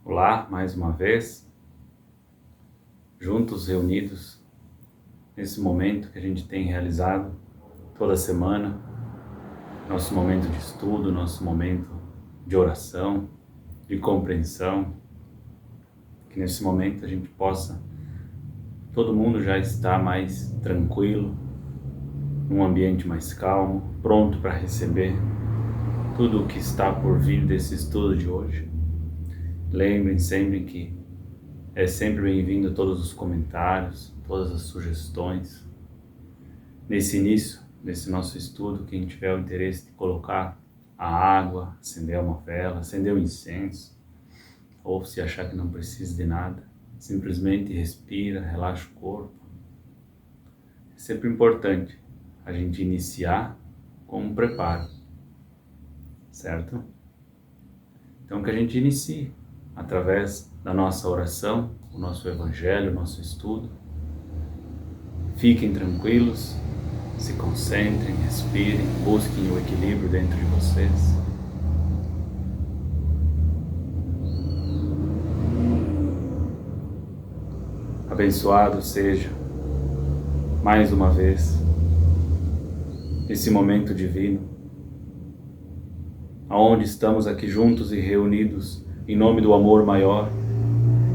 Olá, mais uma vez, juntos, reunidos, nesse momento que a gente tem realizado toda semana, nosso momento de estudo, nosso momento de oração, de compreensão, que nesse momento a gente possa, todo mundo já está mais tranquilo, num ambiente mais calmo, pronto para receber tudo o que está por vir desse estudo de hoje. Lembrem sempre que é sempre bem-vindo todos os comentários, todas as sugestões. Nesse início, desse nosso estudo, quem tiver o interesse de colocar a água, acender uma vela, acender um incenso, ou se achar que não precisa de nada, simplesmente respira, relaxa o corpo. É sempre importante a gente iniciar com um preparo, certo? Então que a gente inicie através da nossa oração, o nosso evangelho, o nosso estudo. Fiquem tranquilos, se concentrem, respirem, busquem o equilíbrio dentro de vocês. Abençoado seja, mais uma vez, esse momento divino, aonde estamos aqui juntos e reunidos em nome do amor maior,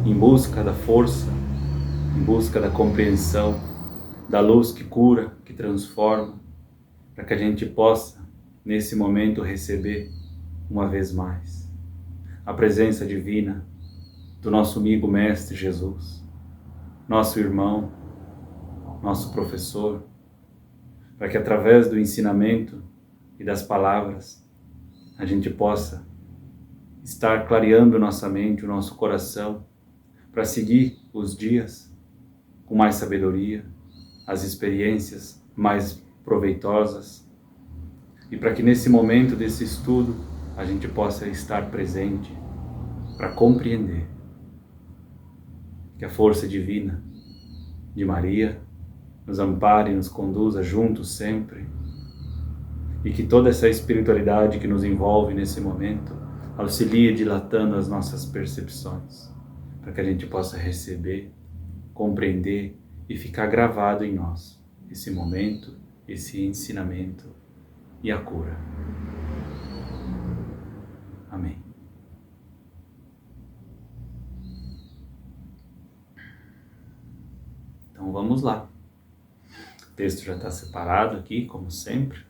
em busca da força, em busca da compreensão, da luz que cura, que transforma, para que a gente possa, nesse momento, receber uma vez mais a presença divina do nosso amigo Mestre Jesus, nosso irmão, nosso professor, para que através do ensinamento e das palavras a gente possa estar clareando nossa mente, o nosso coração, para seguir os dias com mais sabedoria, as experiências mais proveitosas, e para que nesse momento desse estudo a gente possa estar presente para compreender que a força divina de Maria nos ampare e nos conduza juntos sempre, e que toda essa espiritualidade que nos envolve nesse momento auxilie dilatando as nossas percepções, para que a gente possa receber, compreender e ficar gravado em nós esse momento, esse ensinamento e a cura. Amém. Então vamos lá. O texto já está separado aqui, como sempre,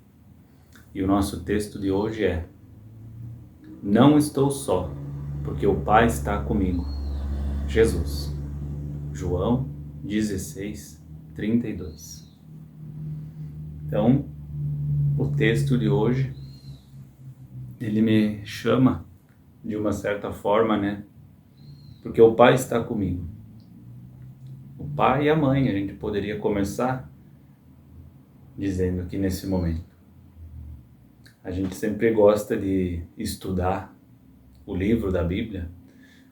e o nosso texto de hoje é: Não estou só, porque o Pai está comigo. Jesus. João 16, 32. Então, o texto de hoje, ele me chama de uma certa forma, né? Porque o Pai está comigo. O pai e a mãe, a gente poderia começar dizendo aqui nesse momento. A gente sempre gosta de estudar o livro da Bíblia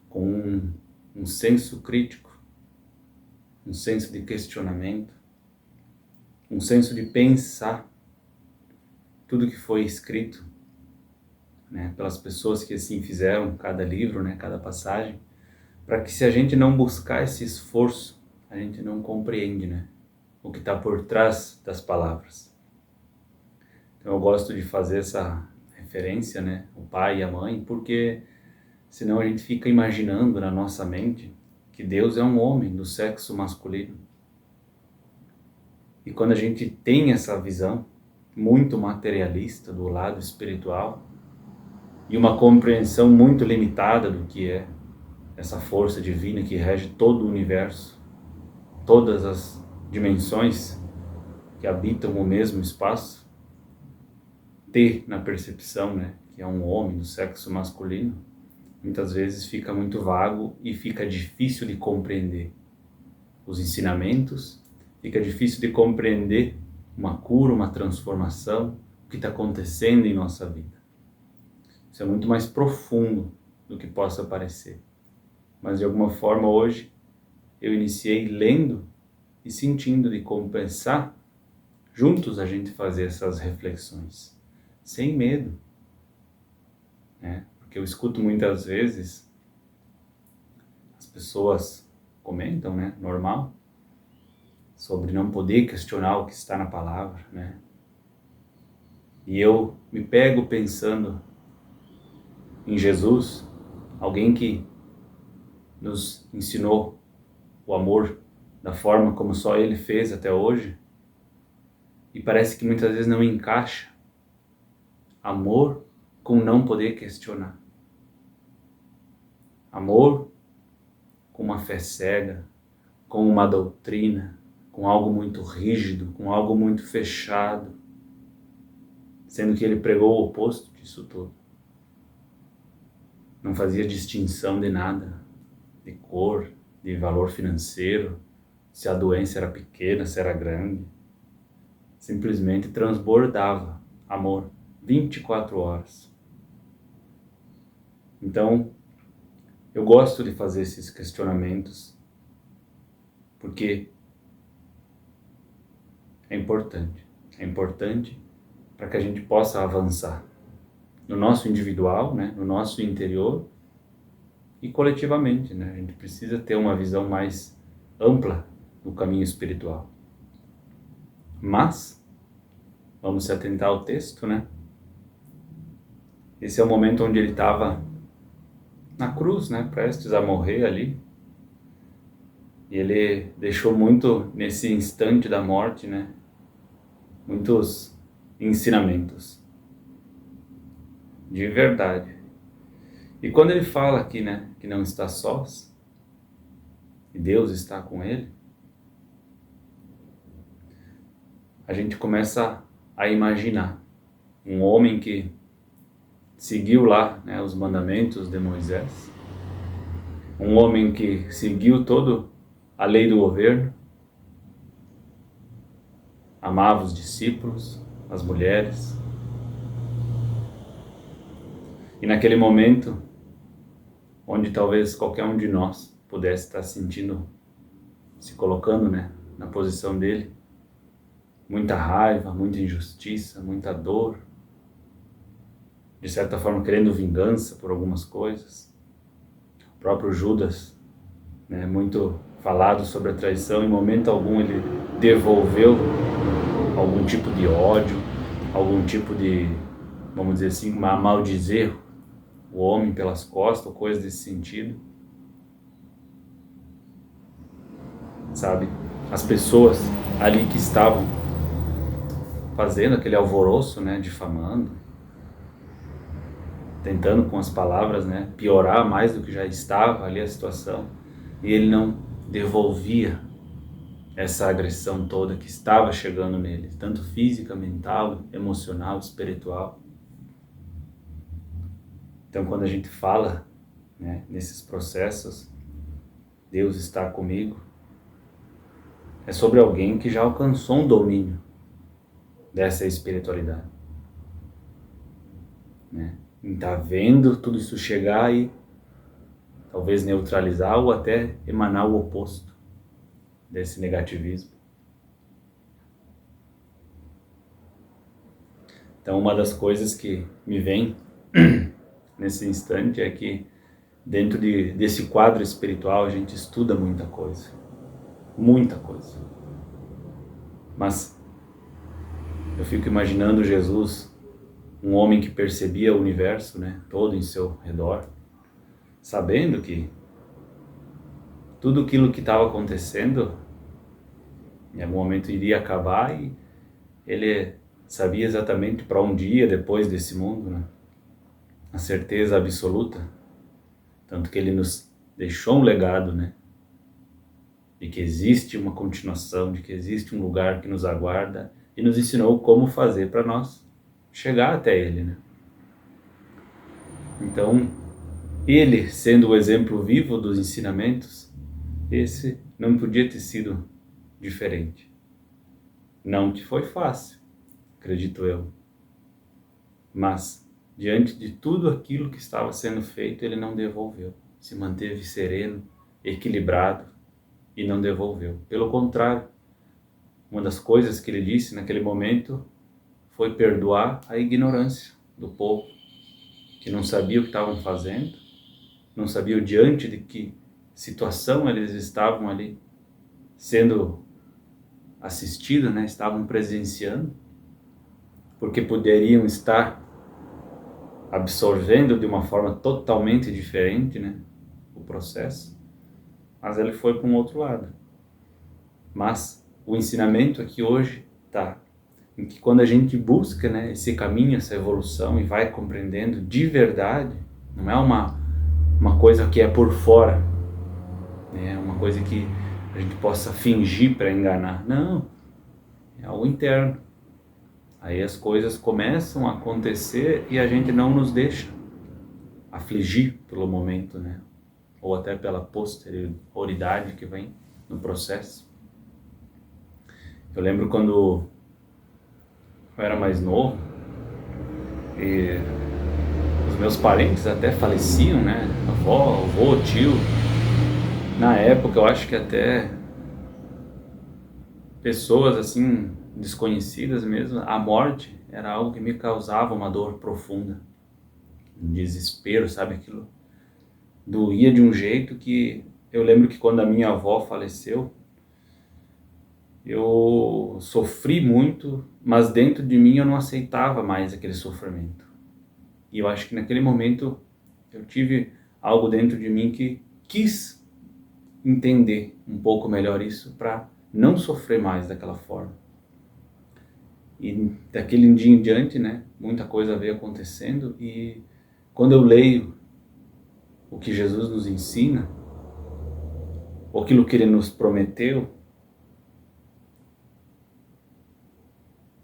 com um senso crítico, um senso de questionamento, um senso de pensar tudo que foi escrito, né, pelas pessoas que assim fizeram cada livro, né, cada passagem, para que se a gente não buscar esse esforço, a gente não compreende, né, o que está por trás das palavras. Então eu gosto de fazer essa referência, né, o pai e a mãe, porque senão a gente fica imaginando na nossa mente que Deus é um homem do sexo masculino. E quando a gente tem essa visão muito materialista do lado espiritual e uma compreensão muito limitada do que é essa força divina que rege todo o universo, todas as dimensões que habitam o mesmo espaço, ter na percepção, né, que é um homem do sexo masculino, muitas vezes fica muito vago e fica difícil de compreender os ensinamentos, fica difícil de compreender uma cura, uma transformação, o que está acontecendo em nossa vida. Isso é muito mais profundo do que possa parecer. Mas de alguma forma hoje eu iniciei lendo e sentindo de compensar, juntos a gente fazer essas reflexões, sem medo, né? Porque eu escuto muitas vezes pessoas comentam, né, normal, sobre não poder questionar o que está na palavra, né? E eu me pego pensando em Jesus, alguém que nos ensinou o amor da forma como só Ele fez até hoje, e parece que muitas vezes não encaixa amor com não poder questionar. Amor com uma fé cega, com uma doutrina, com algo muito rígido, com algo muito fechado, sendo que Ele pregou o oposto disso tudo. Não fazia distinção de nada, de cor, de valor financeiro, se a doença era pequena, se era grande. Simplesmente transbordava amor 24 horas. Então, eu gosto de fazer esses questionamentos porque é importante. É importante para que a gente possa avançar no nosso individual, né, no nosso interior e coletivamente, né? A gente precisa ter uma visão mais ampla do caminho espiritual. Mas vamos se atentar ao texto, né? Esse é o momento onde ele estava na cruz, né, prestes a morrer ali. E ele deixou muito nesse instante da morte, né, muitos ensinamentos de verdade. E quando ele fala aqui, né, que não está sós, e Deus está com ele, a gente começa a imaginar um homem que seguiu lá, né, os mandamentos de Moisés, um homem que seguiu toda a lei do governo, amava os discípulos, as mulheres, e naquele momento, onde talvez qualquer um de nós pudesse estar sentindo, se colocando, né, na posição dele, muita raiva, muita injustiça, muita dor, de certa forma querendo vingança por algumas coisas. O próprio Judas, né, muito falado sobre a traição, em momento algum ele devolveu algum tipo de ódio, algum tipo de, vamos dizer assim, maldizer o homem pelas costas, ou coisa desse sentido. Sabe? As pessoas ali que estavam fazendo aquele alvoroço, né, difamando, tentando com as palavras, né, piorar mais do que já estava ali a situação, e ele não devolvia essa agressão toda que estava chegando nele, tanto física, mental, emocional, espiritual. Então, quando a gente fala, né, nesses processos, Deus está comigo, é sobre alguém que já alcançou um domínio dessa espiritualidade, né? Está vendo tudo isso chegar e talvez neutralizar ou até emanar o oposto desse negativismo. Então, uma das coisas que me vem nesse instante é que dentro desse quadro espiritual a gente estuda muita coisa, mas eu fico imaginando Jesus, um homem que percebia o universo, né, todo em seu redor, sabendo que tudo aquilo que estava acontecendo em algum momento iria acabar, e ele sabia exatamente para onde ia depois desse mundo, né? A certeza absoluta, tanto que ele nos deixou um legado, né, de que existe uma continuação, de que existe um lugar que nos aguarda, e nos ensinou como fazer para nós chegar até ele, né? Então, ele sendo o exemplo vivo dos ensinamentos, esse não podia ter sido diferente. Não que foi fácil, acredito eu, mas diante de tudo aquilo que estava sendo feito, ele não devolveu, se manteve sereno, equilibrado e não devolveu. Pelo contrário, uma das coisas que ele disse naquele momento foi perdoar a ignorância do povo, que não sabia o que estavam fazendo, não sabia o diante de que situação eles estavam ali sendo assistidos, né? Estavam presenciando, porque poderiam estar absorvendo de uma forma totalmente diferente, né, o processo, mas ele foi para um outro lado. Mas o ensinamento aqui hoje está em que quando a gente busca, né, esse caminho, essa evolução e vai compreendendo de verdade, não é uma coisa que é por fora, né, uma coisa que a gente possa fingir para enganar. Não, é algo interno. Aí as coisas começam a acontecer e a gente não nos deixa afligir pelo momento, né? Ou até pela posterioridade que vem no processo. Eu lembro quando eu era mais novo e os meus parentes até faleciam, né? Avó, avô, tio. Na época eu acho que até pessoas assim desconhecidas mesmo, a morte era algo que me causava uma dor profunda, um desespero, sabe, aquilo doía de um jeito que eu lembro que quando a minha avó faleceu, eu sofri muito, mas dentro de mim eu não aceitava mais aquele sofrimento. E eu acho que naquele momento eu tive algo dentro de mim que quis entender um pouco melhor isso para não sofrer mais daquela forma. E daquele dia em diante, né, muita coisa veio acontecendo e quando eu leio o que Jesus nos ensina, ou aquilo que Ele nos prometeu,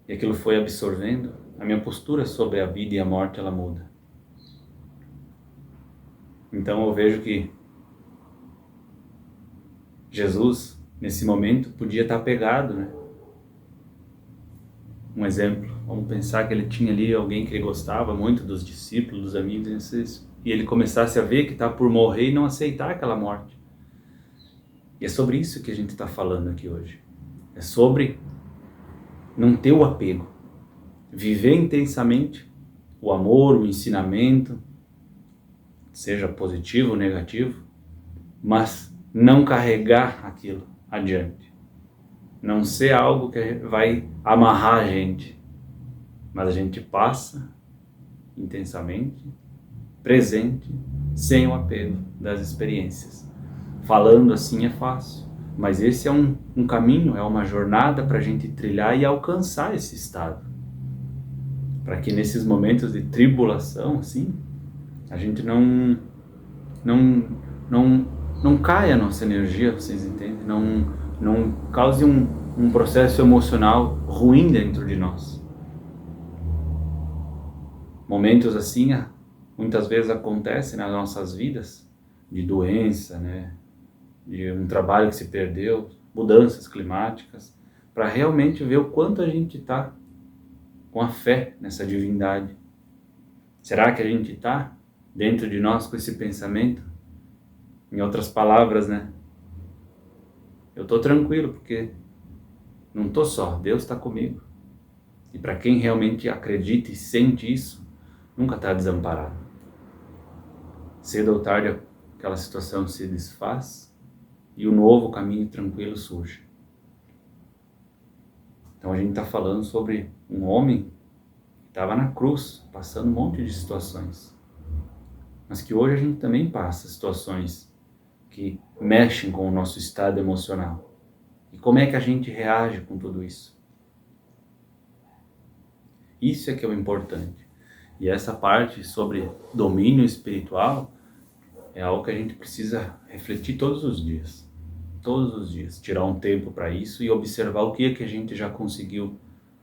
e aquilo foi absorvendo, a minha postura sobre a vida e a morte, ela muda. Então eu vejo que Jesus, nesse momento, podia estar apegado, né? Um exemplo, vamos pensar que ele tinha ali alguém que ele gostava muito, dos discípulos, dos amigos, e ele começasse a ver que está por morrer e não aceitar aquela morte. E é sobre isso que a gente está falando aqui hoje. É sobre não ter o apego, viver intensamente o amor, o ensinamento, seja positivo ou negativo, mas não carregar aquilo adiante. Não ser algo que vai amarrar a gente, mas a gente passa intensamente, presente, sem o apego das experiências. Falando assim é fácil, mas esse é um caminho, é uma jornada para a gente trilhar e alcançar esse estado. Para que nesses momentos de tribulação, assim, a gente não caia a nossa energia, vocês entendem? Não cause um processo emocional ruim dentro de nós. Momentos assim, muitas vezes acontecem nas nossas vidas, de doença, né? De um trabalho que se perdeu, mudanças climáticas, para realmente ver o quanto a gente está com a fé nessa divindade. Será que a gente está dentro de nós com esse pensamento? Em outras palavras, né? Eu estou tranquilo porque não estou só, Deus está comigo. E para quem realmente acredita e sente isso, nunca está desamparado. Cedo ou tarde aquela situação se desfaz e um novo caminho tranquilo surge. Então a gente está falando sobre um homem que estava na cruz, passando um monte de situações. Mas que hoje a gente também passa situações que mexem com o nosso estado emocional. E como é que a gente reage com tudo isso? Isso é que é o importante. E essa parte sobre domínio espiritual é algo que a gente precisa refletir todos os dias. Todos os dias. Tirar um tempo para isso e observar o que é que a gente já conseguiu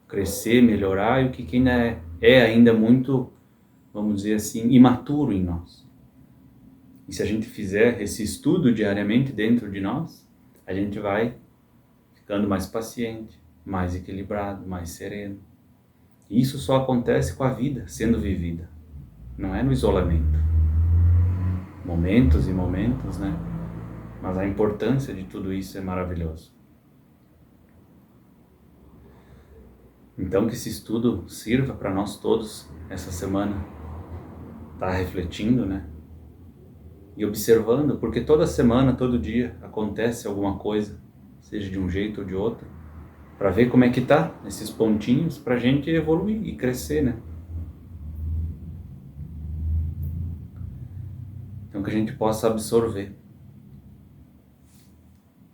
crescer, melhorar e o que ainda é ainda muito, vamos dizer assim, imaturo em nós. E se a gente fizer esse estudo diariamente dentro de nós, a gente vai ficando mais paciente, mais equilibrado, mais sereno. E isso só acontece com a vida sendo vivida, não é no isolamento. Momentos e momentos, né? Mas a importância de tudo isso é maravilhoso. Então que esse estudo sirva para nós todos essa semana, tá refletindo, né? e observando, porque toda semana, todo dia acontece alguma coisa, seja de um jeito ou de outro, para ver como é que tá esses pontinhos, para a gente evoluir e crescer, né? Então que a gente possa absorver.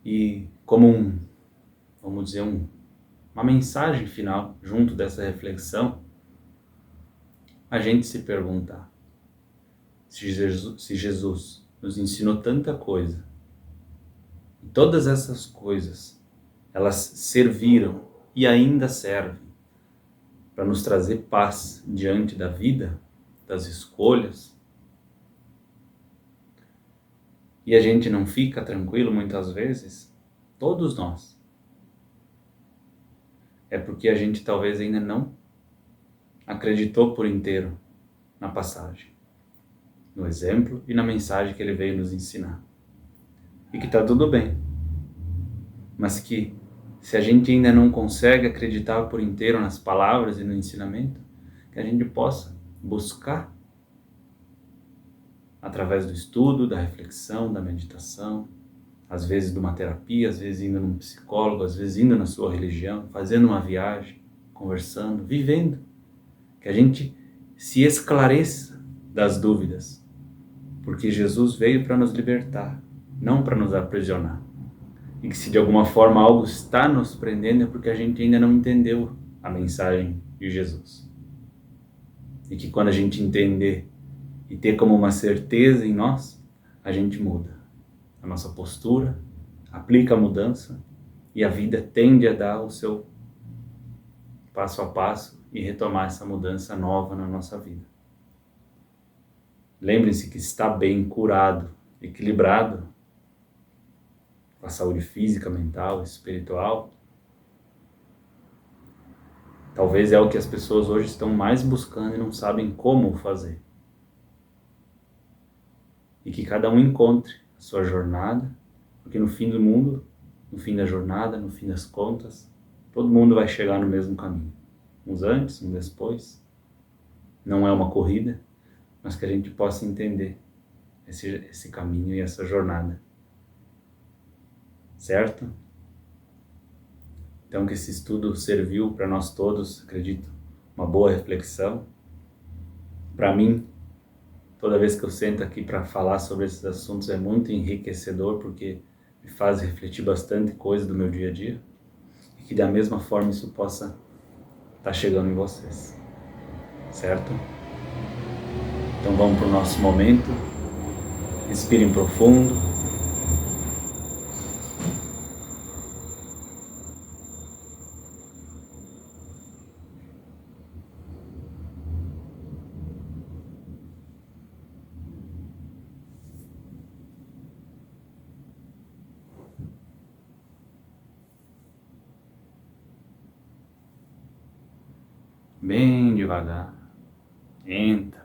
E como vamos dizer, uma mensagem final junto dessa reflexão, a gente se perguntar se Jesus nos ensinou tanta coisa, e todas essas coisas, elas serviram e ainda servem para nos trazer paz diante da vida, das escolhas, e a gente não fica tranquilo muitas vezes, todos nós, é porque a gente talvez ainda não acreditou por inteiro na passagem, no exemplo e na mensagem que ele veio nos ensinar. E que está tudo bem, mas que se a gente ainda não consegue acreditar por inteiro nas palavras e no ensinamento, que a gente possa buscar através do estudo, da reflexão, da meditação, às vezes de uma terapia, às vezes indo num psicólogo, às vezes indo na sua religião, fazendo uma viagem, conversando, vivendo, que a gente se esclareça das dúvidas, porque Jesus veio para nos libertar, não para nos aprisionar. E que se de alguma forma algo está nos prendendo é porque a gente ainda não entendeu a mensagem de Jesus. E que quando a gente entender e ter como uma certeza em nós, a gente muda a nossa postura, aplica a mudança e a vida tende a dar o seu passo a passo e retomar essa mudança nova na nossa vida. Lembre-se que está bem, curado, equilibrado, com a saúde física, mental, espiritual, talvez é o que as pessoas hoje estão mais buscando e não sabem como fazer. E que cada um encontre a sua jornada, porque no fim do mundo, no fim da jornada, no fim das contas, todo mundo vai chegar no mesmo caminho. Uns antes, uns depois. Não é uma corrida, mas que a gente possa entender esse caminho e essa jornada. Certo? Então que esse estudo serviu para nós todos, acredito, uma boa reflexão. Para mim, toda vez que eu sento aqui para falar sobre esses assuntos é muito enriquecedor, porque me faz refletir bastante coisa do meu dia a dia, e que da mesma forma isso possa estar chegando em vocês. Certo? Então vamos para o nosso momento. Respirem profundo. Bem devagar. Entra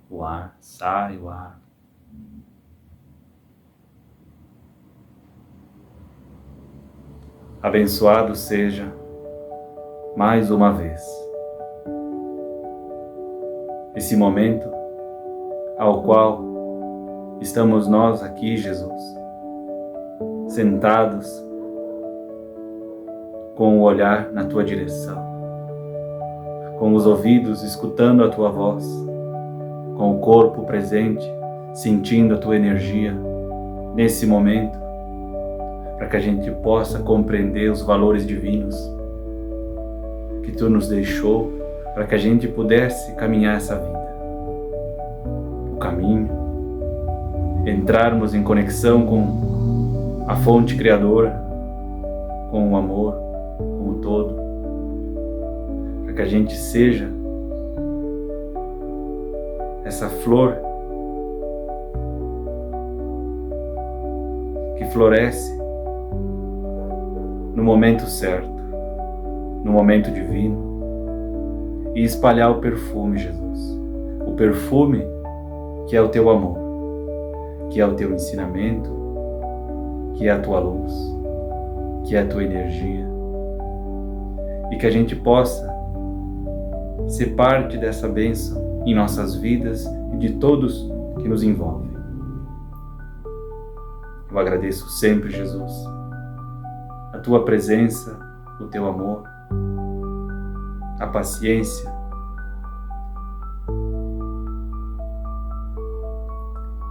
o ar, sai o ar. Abençoado seja mais uma vez esse momento ao qual estamos nós aqui, Jesus, sentados com o olhar na tua direção, com os ouvidos escutando a tua voz, com o corpo presente, sentindo a tua energia nesse momento, para que a gente possa compreender os valores divinos que tu nos deixou, para que a gente pudesse caminhar essa vida, o caminho, entrarmos em conexão com a fonte criadora, com o amor, com o todo, para que a gente seja essa flor que floresce no momento certo, no momento divino, e espalhar o perfume, Jesus. O perfume que é o teu amor, que é o teu ensinamento, que é a tua luz, que é a tua energia, e que a gente possa ser parte dessa bênção em nossas vidas e de todos que nos envolvem. Eu agradeço sempre, Jesus, a Tua presença, o Teu amor, a paciência,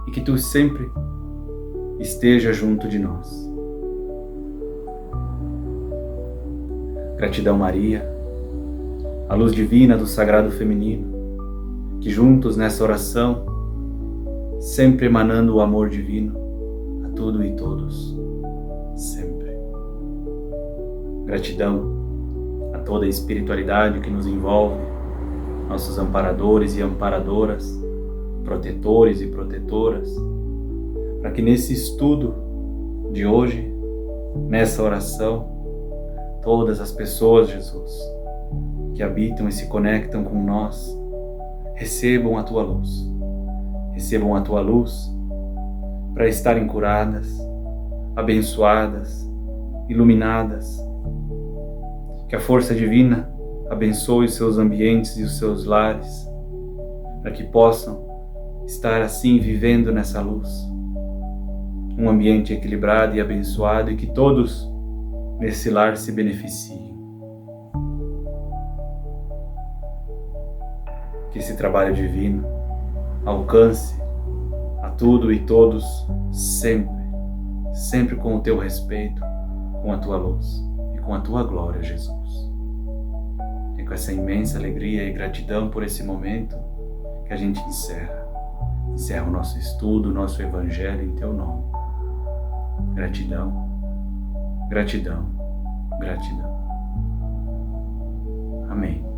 e que Tu sempre esteja junto de nós. Gratidão, Maria, a luz divina do Sagrado Feminino, que juntos nessa oração, sempre emanando o amor divino a tudo e todos, sempre. Gratidão a toda a espiritualidade que nos envolve, nossos amparadores e amparadoras, protetores e protetoras, para que nesse estudo de hoje, nessa oração, todas as pessoas, Jesus, que habitam e se conectam com nós, recebam a Tua luz. Recebam a Tua luz para estarem curadas, abençoadas, iluminadas. Que a força divina abençoe os seus ambientes e os seus lares, para que possam estar assim vivendo nessa luz. Um ambiente equilibrado e abençoado, e que todos nesse lar se beneficiem. Que esse trabalho divino alcance a tudo e todos sempre, sempre com o Teu respeito, com a Tua luz e com a Tua glória, Jesus. E com essa imensa alegria e gratidão por esse momento que a gente encerra o nosso estudo, o nosso Evangelho em Teu nome. Gratidão, gratidão, gratidão. Amém.